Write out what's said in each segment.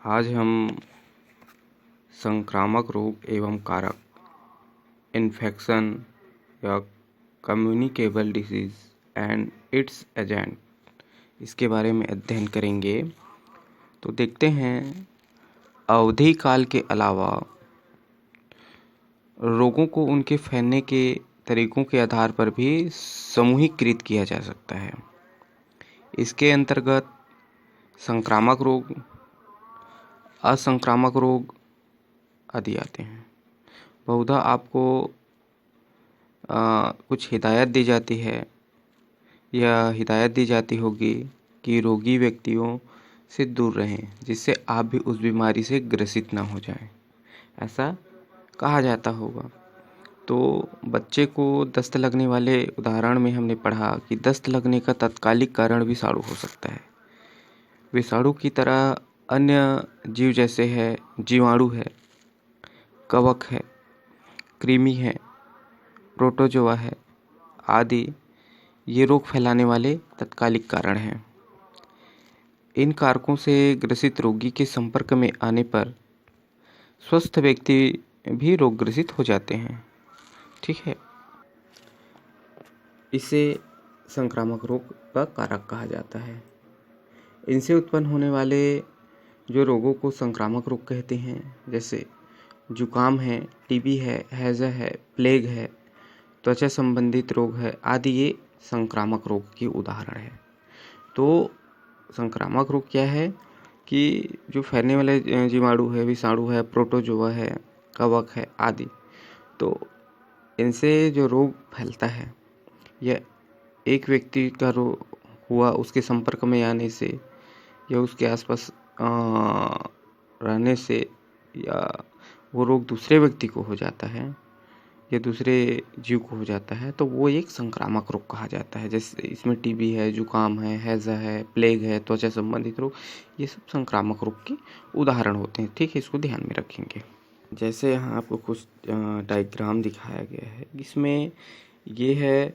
आज हम संक्रामक रोग एवं कारक, इन्फेक्शन या communicable disease and it's agent, इसके बारे में अध्ययन करेंगे। तो देखते हैं, अवधि काल के अलावा रोगों को उनके फैलने के तरीकों के आधार पर भी समूहीकृत किया जा सकता है। इसके अंतर्गत संक्रामक रोग, असंक्रामक रोग आदि आते हैं। बहुधा आपको कुछ हिदायत दी जाती है या हिदायत दी जाती होगी कि रोगी व्यक्तियों से दूर रहें, जिससे आप भी उस बीमारी से ग्रसित ना हो जाएं। ऐसा कहा जाता होगा। तो बच्चे को दस्त लगने वाले उदाहरण में हमने पढ़ा कि दस्त लगने का तात्कालिक कारण विषाणु हो सकता है। विषाणु की तरह अन्य जीव जैसे है जीवाणु है, कवक है, कृमि है, प्रोटोजोआ है आदि, ये रोग फैलाने वाले तात्कालिक कारण हैं। इन कारकों से ग्रसित रोगी के संपर्क में आने पर स्वस्थ व्यक्ति भी रोगग्रसित हो जाते हैं। ठीक है, इसे संक्रामक रोग का कारक कहा जाता है। इनसे उत्पन्न होने वाले जो रोगों को संक्रामक रोग कहते हैं, जैसे जुकाम है, टीबी है, हैजा है, प्लेग है, त्वचा संबंधित रोग है आदि, ये संक्रामक रोग के उदाहरण है। तो संक्रामक रोग क्या है कि जो फैलने वाले जीवाणु है, विषाणु है, प्रोटोजोआ है, कवक है आदि, तो इनसे जो रोग फैलता है या एक व्यक्ति का रोग हुआ उसके संपर्क में आने से या उसके आसपास रहने से, या वो रोग दूसरे व्यक्ति को हो जाता है या दूसरे जीव को हो जाता है, तो वो एक संक्रामक रोग कहा जाता है। जैसे इसमें टीबी है, जुकाम है, हैजा है, प्लेग है, त्वचा संबंधित रोग, ये सब संक्रामक रोग के उदाहरण होते हैं। ठीक है, इसको ध्यान में रखेंगे। जैसे यहाँ आपको कुछ डायग्राम दिखाया गया है, इसमें ये है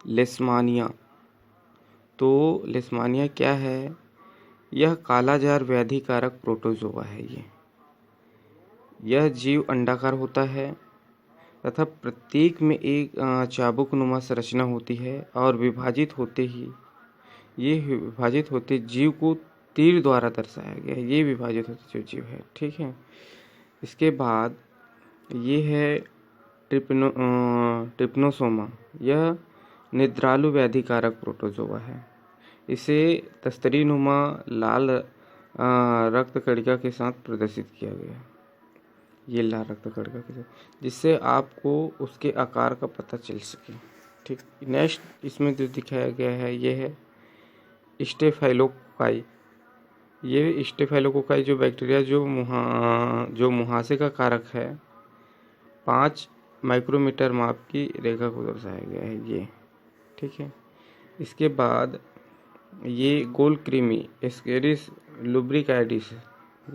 लेशमानिया। तो लेशमानिया क्या है? यह कालाजार व्याधि कारक प्रोटोजोआ है। यह जीव अंडाकार होता है तथा प्रत्येक में एक चाबुक नुमा संरचना होती है और विभाजित होते जीव को तीर द्वारा दर्शाया गया है। ये विभाजित होते जो जीव है। ठीक है, इसके बाद ये है ट्रिप्नोसोमा। यह निद्रालु व्याधि कारक प्रोटोजोआ है। इसे तस्तरी नुमा लाल रक्त कणिका के साथ प्रदर्शित किया गया। ये लाल रक्त कणिका के साथ, जिससे आपको उसके आकार का पता चल सके। ठीक, नेक्स्ट इसमें जो दिखाया गया है ये है स्टेफाइलोकोकाई। ये स्टेफाइलोकोकाई जो बैक्टीरिया जो मुहासे का कारक है, 5 माइक्रोमीटर माप की रेखा को दर्शाया गया है ये। ठीक है, इसके बाद ये गोल कृमि एस्केरिस लुब्रिकाइडिस,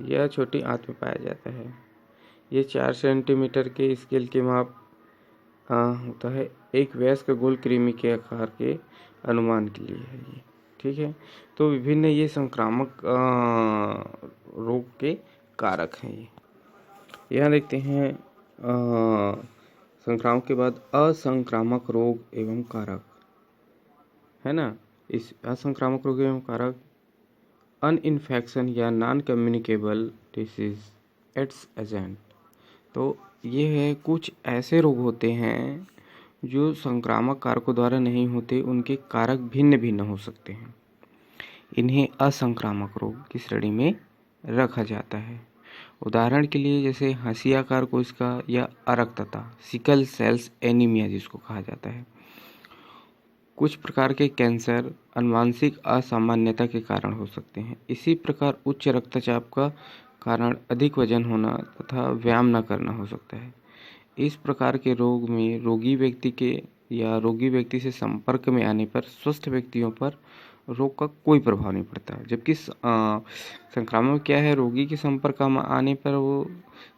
यह छोटी आंत में पाया जाता है। ये 4 सेंटीमीटर के स्केल के माप होता है। एक वयस्क गोल कृमि के आकार के अनुमान के लिए है ये। ठीक है, तो विभिन्न ये संक्रामक रोग के कारक हैं। ये यहाँ देखते हैं संक्रामक के बाद असंक्रामक रोग एवं कारक, है ना। इस असंक्रामक रोग एवं कारक, अन इन्फेक्शन या non communicable disease it's agent. तो ये है, कुछ ऐसे रोग होते हैं जो संक्रामक कारकों द्वारा नहीं होते, उनके कारक भिन्न भिन्न हो सकते हैं। इन्हें असंक्रामक रोग की श्रेणी में रखा जाता है। उदाहरण के लिए जैसे हंसियाकार कोशिका या अरक्तता, सिकल सेल्स एनीमिया जिसको कहा जाता है। कुछ प्रकार के कैंसर आनुवांशिक असामान्यता के कारण हो सकते हैं। इसी प्रकार उच्च रक्तचाप का कारण अधिक वजन होना तथा व्यायाम न करना हो सकता है। इस प्रकार के रोग में रोगी व्यक्ति से संपर्क में आने पर स्वस्थ व्यक्तियों पर रोग का कोई प्रभाव नहीं पड़ता। जबकि संक्रामक क्या है, रोगी के संपर्क में आने पर वो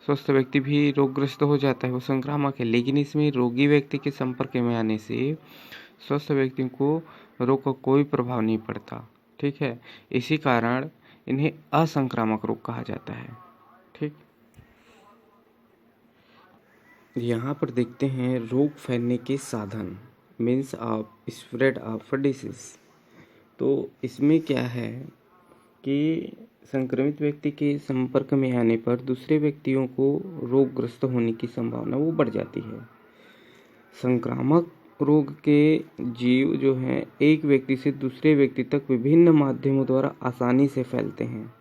स्वस्थ व्यक्ति भी रोगग्रस्त हो जाता है, वो संक्रामक है। लेकिन इसमें रोगी व्यक्ति के संपर्क में आने से स्वस्थ व्यक्ति को रोग का कोई प्रभाव नहीं पड़ता। ठीक है, इसी कारण इन्हें असंक्रामक रोग कहा जाता है। ठीक, यहाँ पर देखते हैं रोग फैलने के साधन, means of spread of disease. तो इसमें क्या है कि संक्रमित व्यक्ति के संपर्क में आने पर दूसरे व्यक्तियों को रोगग्रस्त होने की संभावना वो बढ़ जाती है। संक्रामक रोग के जीव जो हैं एक व्यक्ति से दूसरे व्यक्ति तक विभिन्न माध्यमों द्वारा आसानी से फैलते हैं।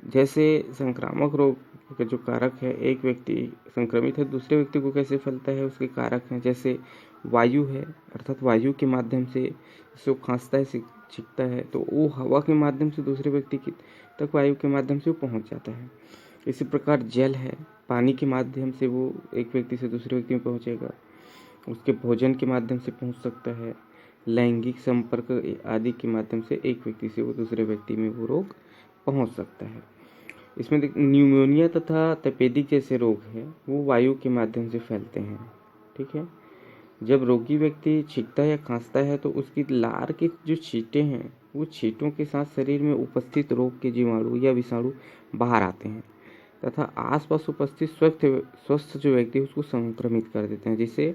जैसे संक्रामक रोग का जो कारक है, एक व्यक्ति संक्रमित है दूसरे व्यक्ति को कैसे फैलता है, उसके कारक हैं जैसे वायु है, अर्थात वायु के माध्यम से जो खांसता है छींकता है तो वो हवा के माध्यम से दूसरे व्यक्ति की तक वायु के माध्यम से वो पहुंच जाता है। इसी प्रकार जल है, पानी के माध्यम से वो एक व्यक्ति से दूसरे व्यक्ति में पहुंचेगा, उसके भोजन के माध्यम से पहुंच सकता है, लैंगिक संपर्क आदि के माध्यम से एक व्यक्ति से वो दूसरे व्यक्ति में वो रोग पहुंच सकता है। इसमें न्यूमोनिया तथा तपेदिक जैसे रोग हैं वो वायु के माध्यम से फैलते हैं। ठीक है, जब रोगी व्यक्ति छींकता या खांसता है तो उसकी लार के जो छींटे हैं वो छींटों के साथ शरीर में उपस्थित रोग के जीवाणु या विषाणु बाहर आते हैं तथा आसपास उपस्थित स्वस्थ जो व्यक्ति उसको संक्रमित कर देते हैं, जिससे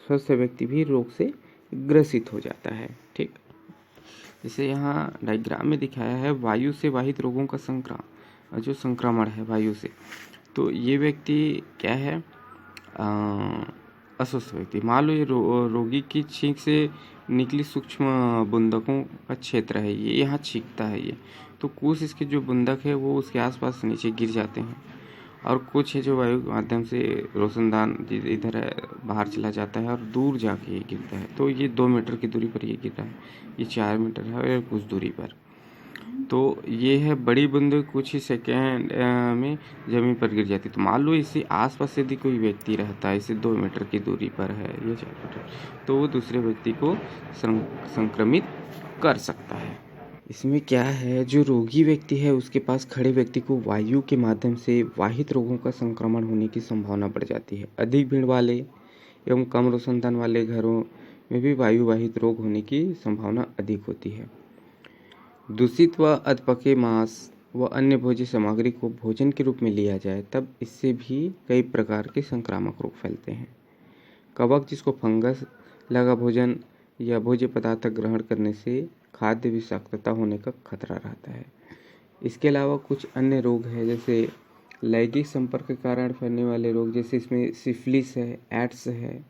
स्वस्थ व्यक्ति भी रोग से ग्रसित हो जाता है। ठीक, जैसे यहाँ डायग्राम में दिखाया है वायु से वाहित रोगों का जो संक्रमण है वायु से, तो ये व्यक्ति क्या है, अस्वस्थ व्यक्ति। मान लो ये रोगी की छींक से निकली सूक्ष्म बूंदकों का क्षेत्र है, ये यहाँ छींकता है ये, तो कुछ इसके जो बूंदक है वो उसके आसपास नीचे गिर जाते हैं और कुछ है जो वायु के माध्यम से रोशनदान इधर है बाहर चला जाता है और दूर जाके ये गिरता है। तो ये 2 मीटर की दूरी पर ये गिर रहा है, ये 4 मीटर है और कुछ दूरी पर। तो ये है बड़ी बूंद कुछ ही सेकेंड में ज़मीन पर गिर जाती है। तो मान लो इसी आसपास यदि कोई व्यक्ति रहता है, इसे 2 मीटर की दूरी पर है या 4 मीटर, तो वो दूसरे व्यक्ति को संक्रमित कर सकता है। इसमें क्या है, जो रोगी व्यक्ति है उसके पास खड़े व्यक्ति को वायु के माध्यम से वाहित रोगों का संक्रमण होने की संभावना बढ़ जाती है। अधिक भीड़ वाले एवं कम रोशनदान वाले घरों में भी वायु वाहित रोग होने की संभावना अधिक होती है। दूषित व अधपके मांस व अन्य भोज्य सामग्री को भोजन के रूप में लिया जाए तब इससे भी कई प्रकार के संक्रामक रोग फैलते हैं। कवक, जिसको फंगस लगा भोजन या भोज्य पदार्थ ग्रहण करने से खाद्य विषाक्तता होने का खतरा रहता है। इसके अलावा कुछ अन्य रोग हैं जैसे लैंगिक संपर्क के कारण फैलने वाले रोग, जैसे इसमें सिफिलिस है, एड्स है।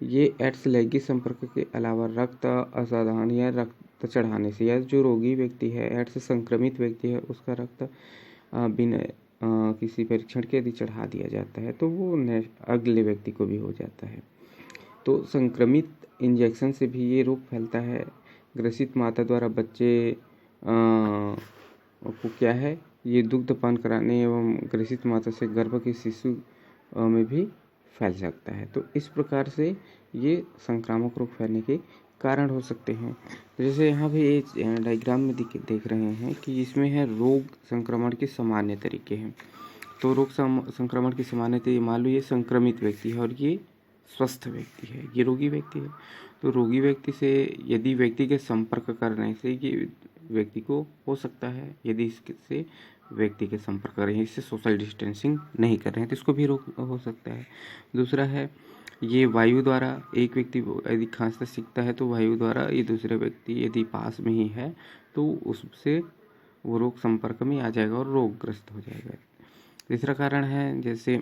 ये एड्स लैंगिक संपर्क के अलावा रक्त असाधारण या रक्त चढ़ाने से, या जो रोगी व्यक्ति है एड्स से संक्रमित व्यक्ति है उसका रक्त बिना किसी परीक्षण के यदि चढ़ा दिया जाता है तो वो अगले व्यक्ति को भी हो जाता है। तो संक्रमित इंजेक्शन से भी ये रोग फैलता है। ग्रसित माता द्वारा बच्चे को क्या है, ये दुग्धपान कराने एवं ग्रसित माता से गर्भ के शिशु में भी फैल सकता है। तो इस प्रकार से ये संक्रामक रोग फैलने के कारण हो सकते हैं। जैसे यहाँ भी एक डायग्राम में देख रहे हैं कि इसमें है रोग संक्रमण के सामान्य तरीके हैं। तो रोग संक्रमण के सामान्य तरीके, मान लो ये संक्रमित व्यक्ति है और ये स्वस्थ व्यक्ति है, ये रोगी व्यक्ति है। तो रोगी व्यक्ति से यदि व्यक्ति के संपर्क करने से ये व्यक्ति को हो सकता है, यदि इससे व्यक्ति के संपर्क कर रहे हैं, इससे सोशल डिस्टेंसिंग नहीं कर रहे हैं तो इसको भी रोग हो सकता है। दूसरा है ये वायु द्वारा, एक व्यक्ति यदि खांसता सीखता है तो वायु द्वारा ये दूसरे व्यक्ति यदि पास में ही है तो उससे वो रोग संपर्क में आ जाएगा और रोगग्रस्त हो जाएगा। तीसरा कारण है जैसे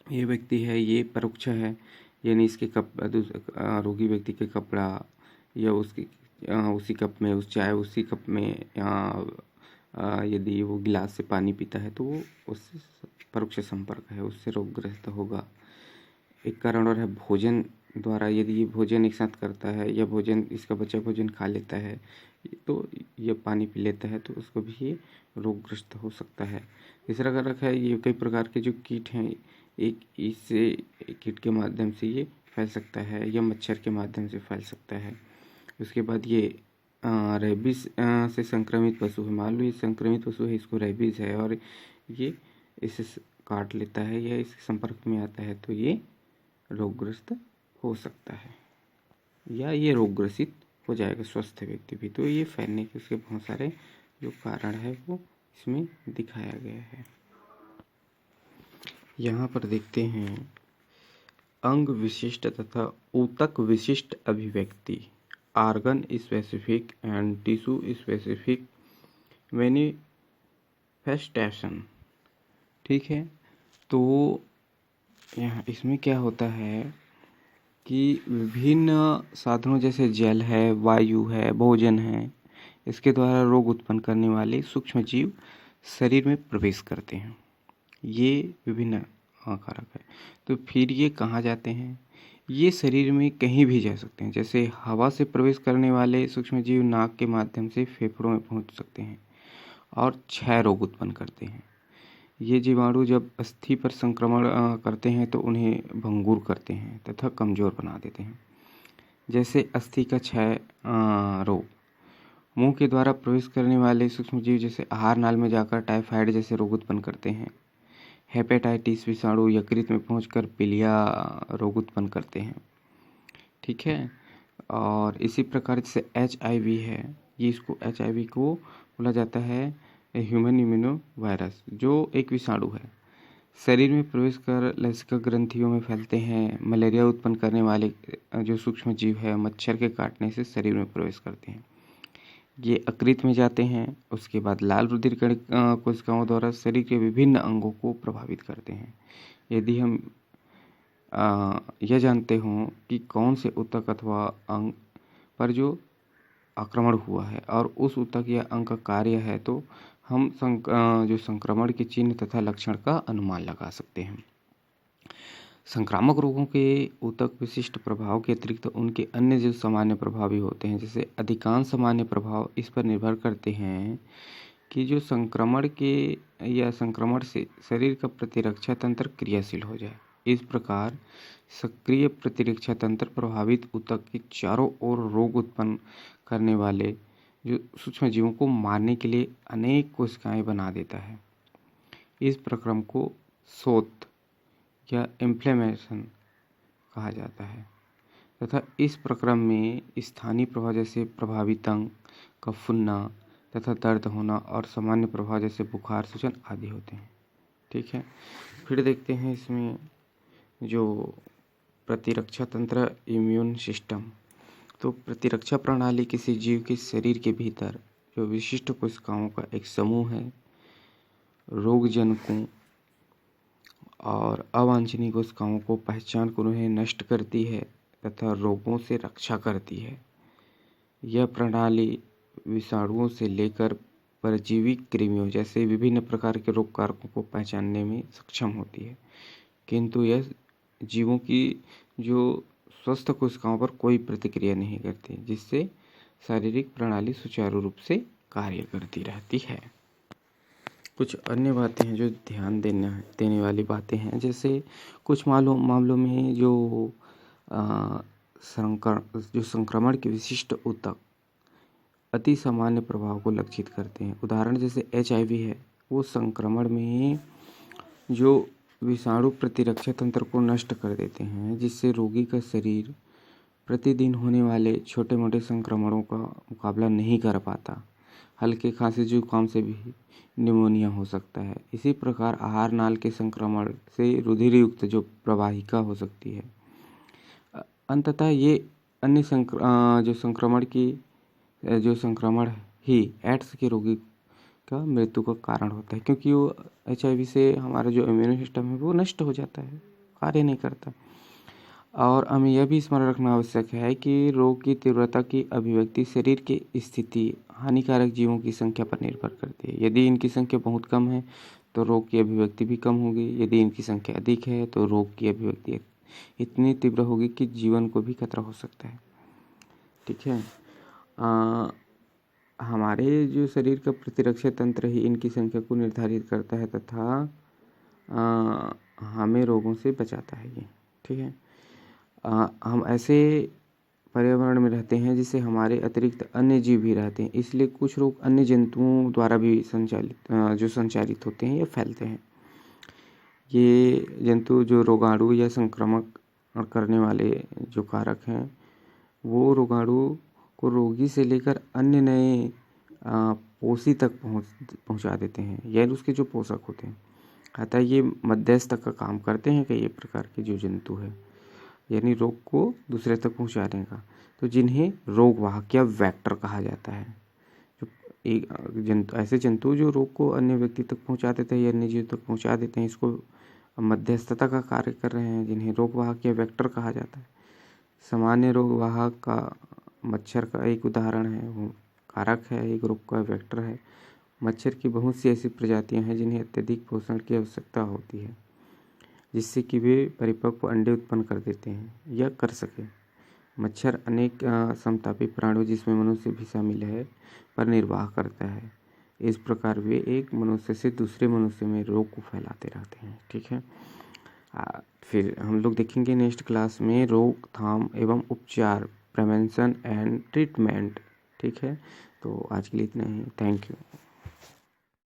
ये व्यक्ति है ये परोक्ष है, यानी इसके रोगी व्यक्ति के कपड़ा या उसी कप में चाय उसी कप में यदि वो गिलास से पानी पीता है तो वो उससे परोक्ष संपर्क है, उससे रोगग्रस्त होगा। एक कारण और है भोजन द्वारा, यदि ये भोजन एक साथ करता है या भोजन इसका बचा भोजन खा लेता है तो ये पानी पी लेता है तो उसको भी ये रोगग्रस्त हो सकता है। तीसरा कारक है ये कई प्रकार के जो कीट हैं, एक इससे कीट के माध्यम से ये फैल सकता है या मच्छर के माध्यम से फैल सकता है। उसके बाद ये रेबीज से संक्रमित पशु है, मान लो ये संक्रमित पशु है, इसको रेबीज है और ये इसे काट लेता है या इसके संपर्क में आता है तो ये रोगग्रस्त हो सकता है या ये रोगग्रसित हो जाएगा स्वस्थ व्यक्ति भी। तो ये फैलने के उसके बहुत सारे जो कारण है वो इसमें दिखाया गया है। यहाँ पर देखते हैं अंग विशिष्ट तथा ऊतक विशिष्ट अभिव्यक्ति, organ specific and tissue specific manifestation. ठीक है, तो यहाँ इसमें क्या होता है कि विभिन्न साधनों जैसे जल है, वायु है, भोजन है, इसके द्वारा रोग उत्पन्न करने वाले सूक्ष्म जीव शरीर में प्रवेश करते हैं। ये विभिन्न कारक है। तो फिर ये कहाँ जाते हैं? ये शरीर में कहीं भी जा सकते हैं। जैसे हवा से प्रवेश करने वाले सूक्ष्म जीव नाक के माध्यम से फेफड़ों में पहुंच सकते हैं और क्षय रोग उत्पन्न करते हैं। ये जीवाणु जब अस्थि पर संक्रमण करते हैं तो उन्हें भंगुर करते हैं तथा कमज़ोर बना देते हैं। जैसे अस्थि का क्षय रोग। मुंह के द्वारा प्रवेश करने वाले सूक्ष्म जीव जैसे आहार नाल में जाकर टाइफाइड जैसे रोग उत्पन्न करते हैं। हेपेटाइटिस विषाणु यकृत में पहुंचकर पीलिया रोग उत्पन्न करते हैं। ठीक है, और इसी प्रकार जैसे HIV है, ये इसको HIV को बोला जाता है ह्यूमन इम्यूनो वायरस, जो एक विषाणु है। शरीर में प्रवेश कर लसिका ग्रंथियों में फैलते हैं। मलेरिया उत्पन्न करने वाले जो सूक्ष्म जीव है मच्छर के काटने से शरीर में प्रवेश करते हैं। ये यकृत में जाते हैं, उसके बाद लाल रुधिर कोशिकाओं द्वारा शरीर के विभिन्न अंगों को प्रभावित करते हैं। यदि हम यह जानते हों कि कौन से ऊतक अथवा अंग पर जो आक्रमण हुआ है और उस ऊतक या अंग का कार्य है, तो हम जो संक्रमण के चिन्ह तथा लक्षण का अनुमान लगा सकते हैं। संक्रामक रोगों के ऊतक विशिष्ट प्रभाव के अतिरिक्त उनके अन्य जो सामान्य प्रभाव भी होते हैं। जैसे अधिकांश सामान्य प्रभाव इस पर निर्भर करते हैं कि जो संक्रमण के या संक्रमण से शरीर का प्रतिरक्षा तंत्र क्रियाशील हो जाए। इस प्रकार सक्रिय प्रतिरक्षा तंत्र प्रभावित ऊतक के चारों ओर रोग उत्पन्न करने वाले जो सूक्ष्म जीवों को मारने के लिए अनेक कोशिकाएं बना देता है। इस प्रक्रम को शोथ या इन्फ्लेमेशन कहा जाता है तथा इस प्रक्रम में स्थानीय प्रभाव जैसे प्रभावित अंग का फूलना तथा दर्द होना और सामान्य प्रभाव जैसे बुखार, सूजन आदि होते हैं। ठीक है, फिर देखते हैं इसमें जो प्रतिरक्षा तंत्र, इम्यून सिस्टम। तो प्रतिरक्षा प्रणाली किसी जीव के शरीर के भीतर जो विशिष्ट कोशिकाओं का एक समूह है, रोगजनकों और अवांछनीय कोशिकाओं को पहचान कर उन्हें नष्ट करती है तथा रोगों से रक्षा करती है। यह प्रणाली विषाणुओं से लेकर परजीवी कृमियों जैसे विभिन्न प्रकार के रोग कारकों को पहचानने में सक्षम होती है, किंतु यह जीवों की जो स्वस्थ कोशिकाओं पर कोई प्रतिक्रिया नहीं करती, जिससे शारीरिक प्रणाली सुचारू रूप से कार्य करती रहती है। कुछ अन्य बातें हैं जो ध्यान देने वाली बातें हैं। जैसे कुछ मामलों में जो संक्रमण के विशिष्ट ऊतक अति सामान्य प्रभाव को लक्षित करते हैं। उदाहरण जैसे HIV है, वो संक्रमण में जो विषाणु प्रतिरक्षा तंत्र को नष्ट कर देते हैं, जिससे रोगी का शरीर प्रतिदिन होने वाले छोटे मोटे संक्रमणों का मुकाबला नहीं कर पाता। हल्के खांसी जुकाम से भी निमोनिया हो सकता है। इसी प्रकार आहार नाल के संक्रमण से रुधिर युक्त जो प्रवाहिका हो सकती है। अंततः ये अन्य जो संक्रमण ही एड्स के रोगी का मृत्यु का कारण होता है, क्योंकि वो HIV से हमारा जो इम्यून सिस्टम है वो नष्ट हो जाता है, कार्य नहीं करता। और हमें यह भी स्मरण रखना आवश्यक है कि रोग की तीव्रता की अभिव्यक्ति शरीर की स्थिति हानिकारक जीवों की संख्या पर निर्भर करती है। यदि इनकी संख्या बहुत कम है तो रोग की अभिव्यक्ति भी कम होगी। यदि इनकी संख्या अधिक है तो रोग की अभिव्यक्ति इतनी तीव्र होगी कि जीवन को भी खतरा हो सकता है। ठीक है, हमारे जो शरीर का प्रतिरक्षा तंत्र ही इनकी संख्या को निर्धारित करता है तथा हमें रोगों से बचाता है ये। ठीक है, हम ऐसे पर्यावरण में रहते हैं जिससे हमारे अतिरिक्त अन्य जीव भी रहते हैं, इसलिए कुछ रोग अन्य जंतुओं द्वारा भी संचारित होते हैं या फैलते हैं। ये जंतु जो रोगाणु या संक्रमक करने वाले जो कारक हैं, वो रोगाणु को रोगी से लेकर अन्य नए पोषी तक पहुंचा देते हैं, यानी उसके जो पोषक होते हैं। अतः ये मध्यस्थ का काम करते हैं कई प्रकार के जो जंतु है, यानी रोग को दूसरे तक पहुंचाने का, तो जिन्हें रोगवाहक या वेक्टर कहा जाता है। जो एक जंतु, ऐसे जंतु जो रोग को अन्य व्यक्ति तक पहुंचा देते हैं या अन्य जीव तक पहुंचा देते हैं, इसको मध्यस्थता का कार्य कर रहे हैं, जिन्हें रोगवाहक या वेक्टर कहा जाता है। सामान्य रोगवाहक का मच्छर का एक उदाहरण है, वो कारक है, एक रोग का वेक्टर है। मच्छर की बहुत सी ऐसी प्रजातियां हैं जिन्हें अत्यधिक पोषण की आवश्यकता होती है, जिससे कि वे परिपक्व अंडे उत्पन्न कर देते हैं या कर सके। मच्छर अनेक समतापी प्राणियों, जिसमें मनुष्य भी शामिल है, पर निर्वाह करता है। इस प्रकार वे एक मनुष्य से दूसरे मनुष्य में रोग को फैलाते रहते हैं। ठीक है, फिर हम लोग देखेंगे नेक्स्ट क्लास में रोकथाम एवं उपचार, प्रिवेंशन एंड ट्रीटमेंट। ठीक है, तो आज के लिए इतना ही। Thank you.